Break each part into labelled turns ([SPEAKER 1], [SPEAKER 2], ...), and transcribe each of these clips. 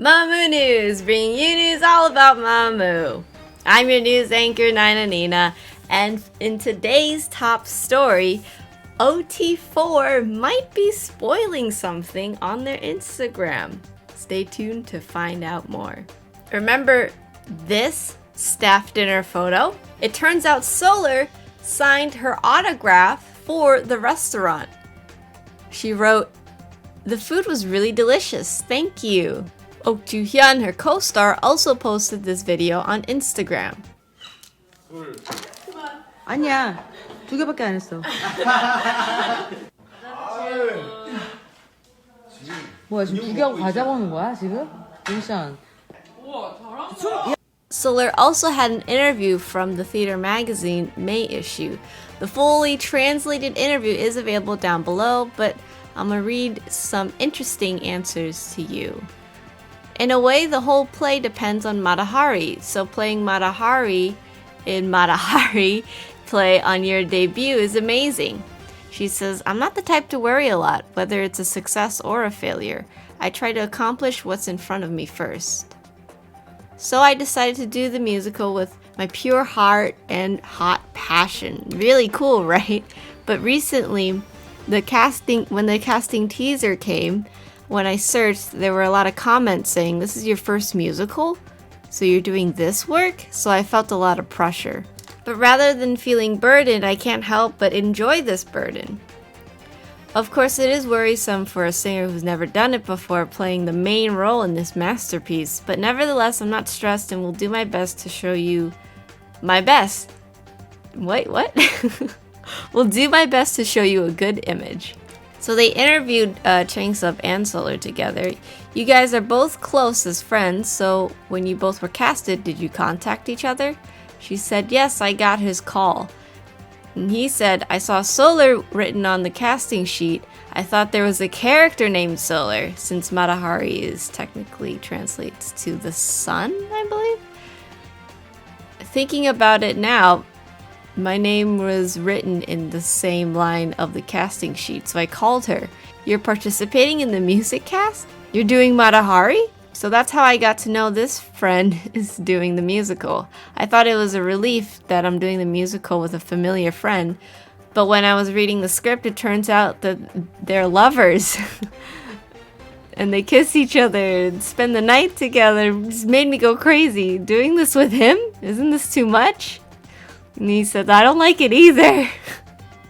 [SPEAKER 1] Mamamoo News, bringing you news all about Mamamoo. I'm your news anchor, NynahNina, and in today's top story, OT4 might be spoiling something on their Instagram. Stay tuned to find out more. Remember this staff dinner photo? It turns out Solar signed her autograph for the restaurant. She wrote, "The food was really delicious, thank you." Hwasa, her co-star, also posted this video on Instagram.
[SPEAKER 2] 아니야, 2개밖에 안 했어. 뭐야, 지금 2개하고 과자 먹는 거야, 지금? 미션.
[SPEAKER 1] Solar also had an interview from the theater magazine May issue. The fully translated interview is available down below, but I'm gonna read some interesting answers to you. In a way, the whole play depends on Matahari, so playing Matahari in Matahari play on your debut is amazing. She says, "I'm not the type to worry a lot, whether it's a success or a failure. I try to accomplish what's in front of me first. So I decided to do the musical with my pure heart and hot passion." Really cool, right? But recently, when the casting teaser came, when I searched, there were a lot of comments saying, "This is your first musical? So you're doing this work?" So I felt a lot of pressure. But rather than feeling burdened, I can't help but enjoy this burden. Of course, it is worrisome for a singer who's never done it before playing the main role in this masterpiece, but nevertheless, I'm not stressed and will do my best to show you my best. Wait, what? Will do my best to show you a good image. So they interviewed Eng Sub and Solar together. You guys are both close as friends, so when you both were casted, did you contact each other? She said, "Yes, I got his call." And he said, "I saw Solar written on the casting sheet. I thought there was a character named Solar, since Matahari is technically translates to the sun, I believe." Thinking about it now, my name was written in the same line of the casting sheet, so I called her. "You're participating in the music cast? You're doing Matahari?" So that's how I got to know this friend is doing the musical. I thought it was a relief that I'm doing the musical with a familiar friend, but when I was reading the script, it turns out that they're lovers. And they kiss each other and spend the night together. It just made me go crazy. Doing this with him? Isn't this too much? And he said, "I don't like it either."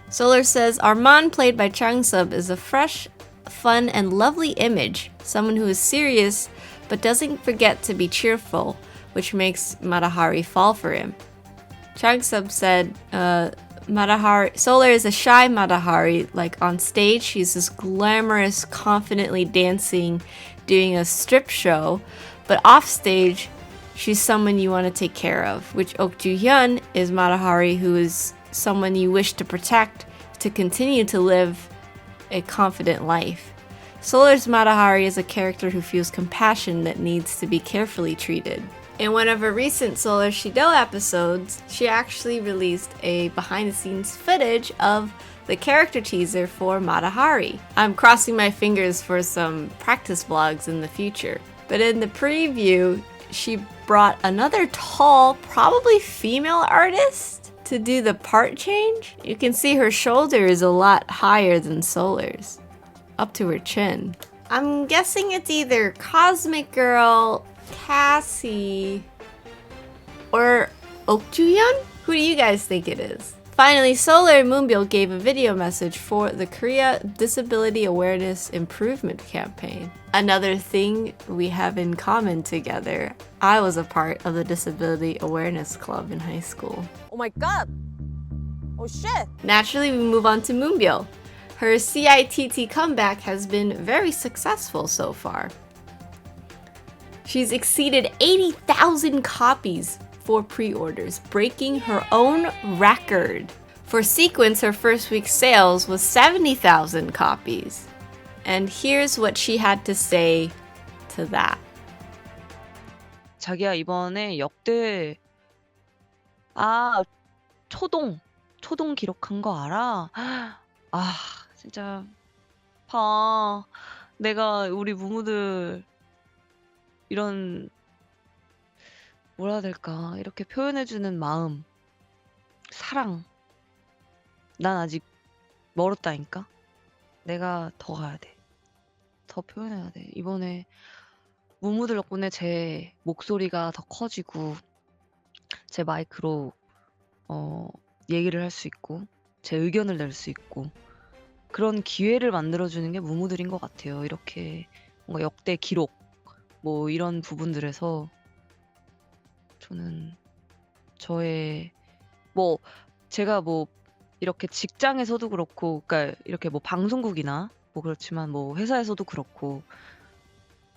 [SPEAKER 1] Solar says, "Arman, played by Eng Sub, is a fresh, fun, and lovely image. Someone who is serious, but doesn't forget to be cheerful, which makes Matahari fall for him." Eng Sub said, Solar is a shy Matahari. Like on stage, she's this glamorous, confidently dancing, doing a strip show, but off stage, she's someone you want to take care of, which Hwasa is Matahari, who is someone you wish to protect to continue to live a confident life. Solar's Matahari is a character who feels compassion that needs to be carefully treated. In one of her recent Solar Shido episodes, she actually released a behind-the-scenes footage of the character teaser for Matahari. I'm crossing my fingers for some practice vlogs in the future. But in the preview, she brought another tall, probably female artist to do the part change. You can see her shoulder is a lot higher than Solar's, up to her chin. I'm guessing it's either Cosmic Girl, Cassie, or Hwasa? Who do you guys think it is? Finally, Solar and Moonbyul gave a video message for the Korea Disability Awareness Improvement Campaign. Another thing we have in common together, I was a part of the Disability Awareness Club in high school.
[SPEAKER 3] Oh my god! Oh shit!
[SPEAKER 1] Naturally, we move on to Moonbyul. Her C.I.T.T comeback has been very successful so far. She's exceeded 80,000 copies for pre-orders, breaking her own record. For Sequence, her first week's sales was 70,000 copies. And here's what she had to say to that.
[SPEAKER 2] 자기야, 이번에 역대 초동 기록한 거 알아? 진짜 봐. 내가 우리 무무들
[SPEAKER 4] 이런 뭐라 해야 될까? 이렇게 표현해주는 마음, 사랑. 난 아직 멀었다니까? 내가 더 가야 돼. 더 표현해야 돼. 이번에 무무들 덕분에 제 목소리가 더 커지고 제 마이크로 얘기를 할 수 있고 제 의견을 낼 수 있고 그런 기회를 만들어주는 게 무무들인 것 같아요. 이렇게 뭔가 역대 기록 뭐 이런 부분들에서 저는 저의 뭐 제가 뭐 이렇게 직장에서도 그렇고 그러니까 이렇게 뭐 방송국이나 뭐 그렇지만 뭐 회사에서도 그렇고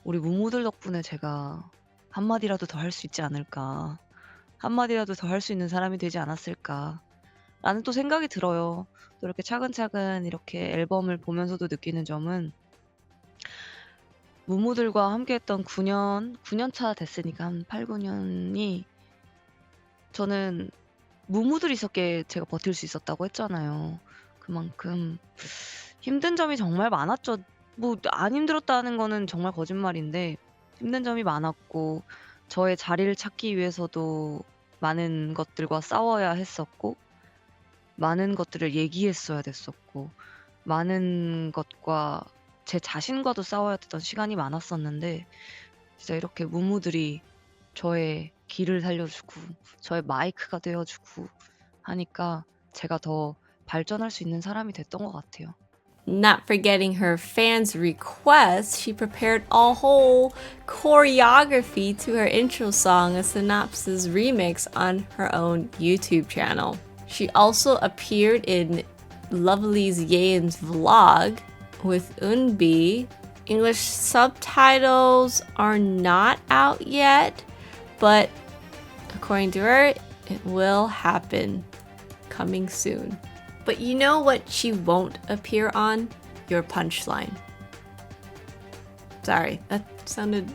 [SPEAKER 4] 우리 무무들 덕분에 제가 한마디라도 더 할 수 있지 않을까. 한마디라도 더 할 수 있는 사람이 되지 않았을까. 라는 또 생각이 들어요. 또 이렇게 차근차근 이렇게 앨범을 보면서도 느끼는 점은 무무들과 함께했던 9년 차 됐으니까 한 8, 9년이 저는 무무들이 있었기에 제가 버틸 수 있었다고 했잖아요. 그만큼 힘든 점이 정말 많았죠. 뭐 안 힘들었다는 거는 정말 거짓말인데 힘든 점이 많았고 저의 자리를 찾기 위해서도 많은 것들과 싸워야 했었고 많은 것들을 얘기했어야 됐었고 많은 것과 제 자신과도 싸워야 됐던 시간이 많았었는데 진짜 이렇게 무무들이 저의 길을 살려주고 저의 마이크가 되어주고 하니까 제가 더 발전할 수 있는 사람이 됐던 것 같아요.
[SPEAKER 1] Not forgetting her fans' requests, she prepared a whole choreography to her intro song, a synopsis remix, on her own YouTube channel. She also appeared in Lovely's Wheein's vlog with Eunbi. English subtitles are not out yet, but according to her, it will happen coming soon. But you know what she won't appear on? Your punchline. Sorry, that sounded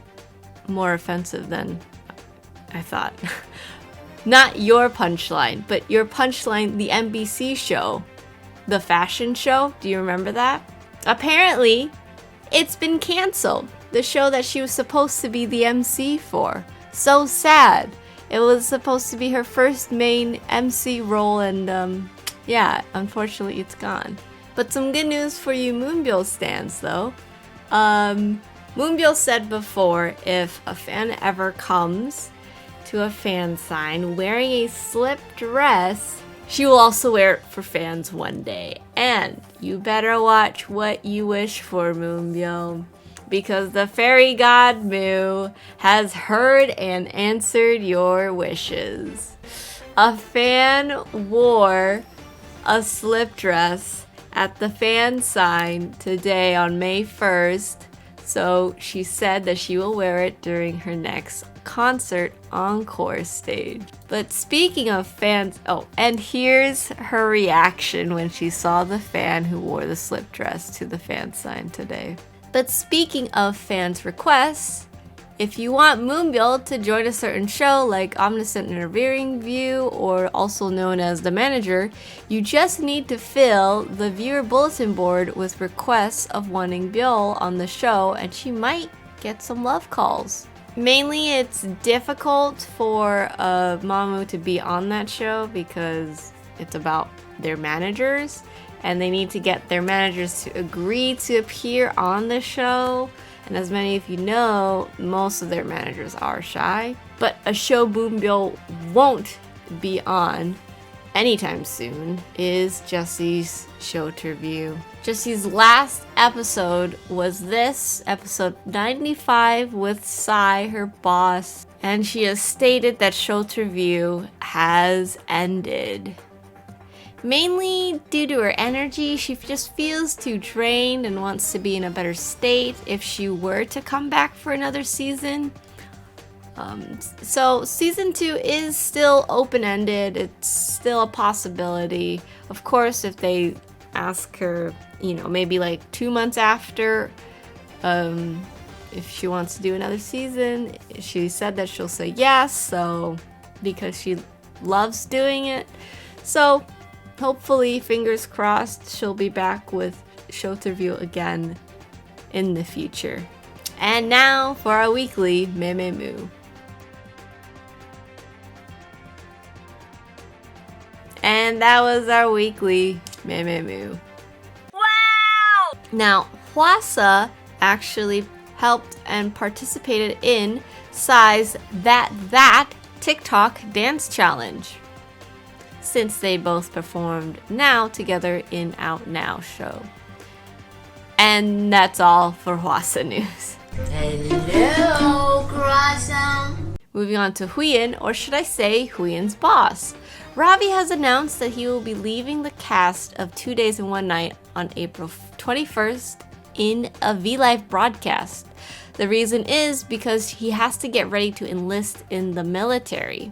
[SPEAKER 1] more offensive than I thought. Not your punchline, but your punchline, the NBC show. The fashion show. Do you remember that? Apparently, it's been canceled. The show that she was supposed to be the MC for. So sad. It was supposed to be her first main MC role, and yeah, unfortunately it's gone. But some good news for you Moonbyul stans though. Moonbyul said before, if a fan ever comes to a fan sign wearing a slip dress, she will also wear it for fans one day. And you better watch what you wish for, Moonbyul, because the fairy god Moo has heard and answered your wishes. A fan wore a slip dress at the fan sign today on May 1st, so she said that she will wear it during her next concert encore stage. But speaking of fans, and here's her reaction when she saw the fan who wore the slip dress to the fan sign today. But speaking of fans' requests, if you want Moonbyul to join a certain show like Omniscient Interviewing View, or also known as The Manager, you just need to fill the viewer bulletin board with requests of wanting Byul on the show, and she might get some love calls. Mainly it's difficult for Mamamoo to be on that show because it's about their managers, and they need to get their managers to agree to appear on the show. And as many of you know, most of their managers are shy. But a show Moonbyul won't be on anytime soon is Jessie's show to review. Jessie's last episode was this, episode 95 with Psy, her boss. And she has stated that show to review has ended. Mainly due to her energy, she just feels too drained and wants to be in a better state if she were to come back for another season. So season 2 is still open-ended. It's still a possibility. Of course, if they ask her, maybe like 2 months after, if she wants to do another season, she said that she'll say yes, so because she loves doing it. So hopefully, fingers crossed, she'll be back with show to review again in the future. And now for our weekly Mememoo. And that was our weekly Mememoo.
[SPEAKER 3] Wow!
[SPEAKER 1] Now, Hwasa actually helped and participated in Psy's That TikTok dance challenge, since they both performed Now together in Out Now show. And that's all for Hwasa news.
[SPEAKER 5] Hello, croissant.
[SPEAKER 1] Moving on to Wheein, or should I say Wheein's boss. Ravi has announced that he will be leaving the cast of 2 Days and One Night on April 21st in a V-Live broadcast. The reason is because he has to get ready to enlist in the military.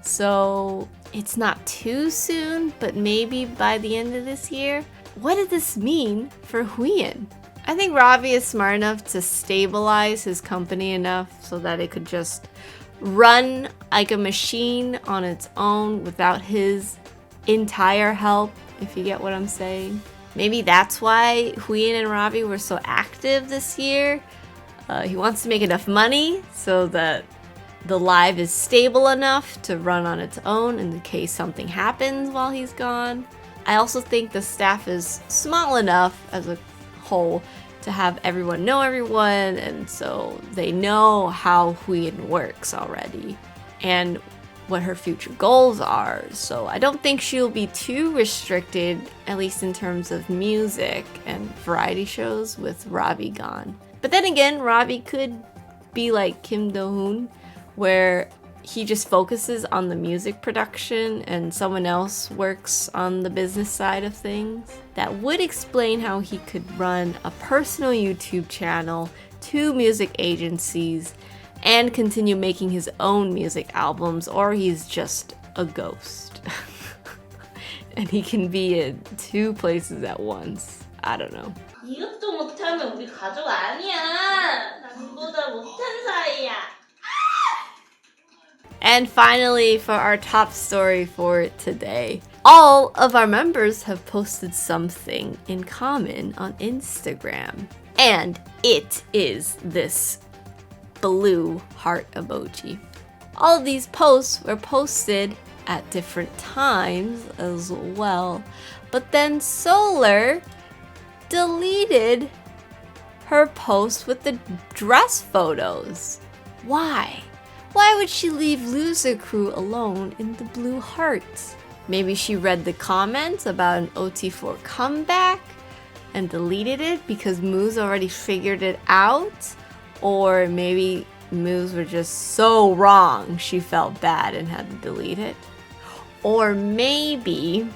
[SPEAKER 1] So it's not too soon, but maybe by the end of this year. What did this mean for Wheein? I think Ravi is smart enough to stabilize his company enough so that it could just run like a machine on its own without his entire help, if you get what I'm saying. Maybe that's why Wheein and Ravi were so active this year. He wants to make enough money so that the live is stable enough to run on its own in case something happens while he's gone. I also think the staff is small enough as a whole to have everyone know everyone, and so they know how Wheein works already and what her future goals are. So I don't think she'll be too restricted, at least in terms of music and variety shows with Ravi gone. But then again, Ravi could be like Kim Do-hoon, where he just focuses on the music production and someone else works on the business side of things. That would explain how he could run a personal YouTube channel, 2 music agencies, and continue making his own music albums, or he's just a ghost. And he can be in 2 places at once. I don't know.
[SPEAKER 5] 이것도 못하면 우리 가족 아니야. 남보다 못한 사이야.
[SPEAKER 1] And finally, for our top story for today. All of our members have posted something in common on Instagram. And it is this blue heart emoji. All of these posts were posted at different times as well. But then Solar deleted her post with the dress photos. Why? Why would she leave Loser Crew alone in the blue hearts? Maybe she read the comments about an OT4 comeback and deleted it because Moos already figured it out? Or maybe Moos were just so wrong she felt bad and had to delete it? Or maybe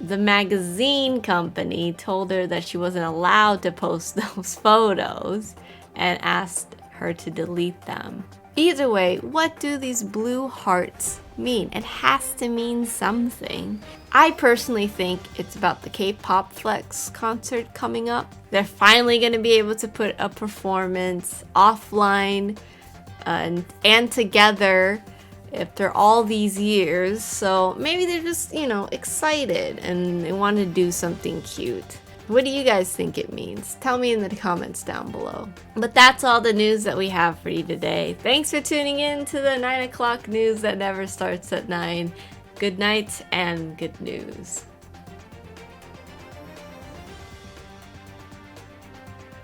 [SPEAKER 1] the magazine company told her that she wasn't allowed to post those photos and asked her to delete them. Either way, what do these blue hearts mean? It has to mean something. I personally think it's about the K-pop Flex concert coming up. They're finally going to be able to put a performance offline and together after all these years. So maybe they're just, excited and they want to do something cute. What do you guys think it means? Tell me in the comments down below. But that's all the news that we have for you today. Thanks for tuning in to the 9 o'clock news that never starts at 9. Good night and good news.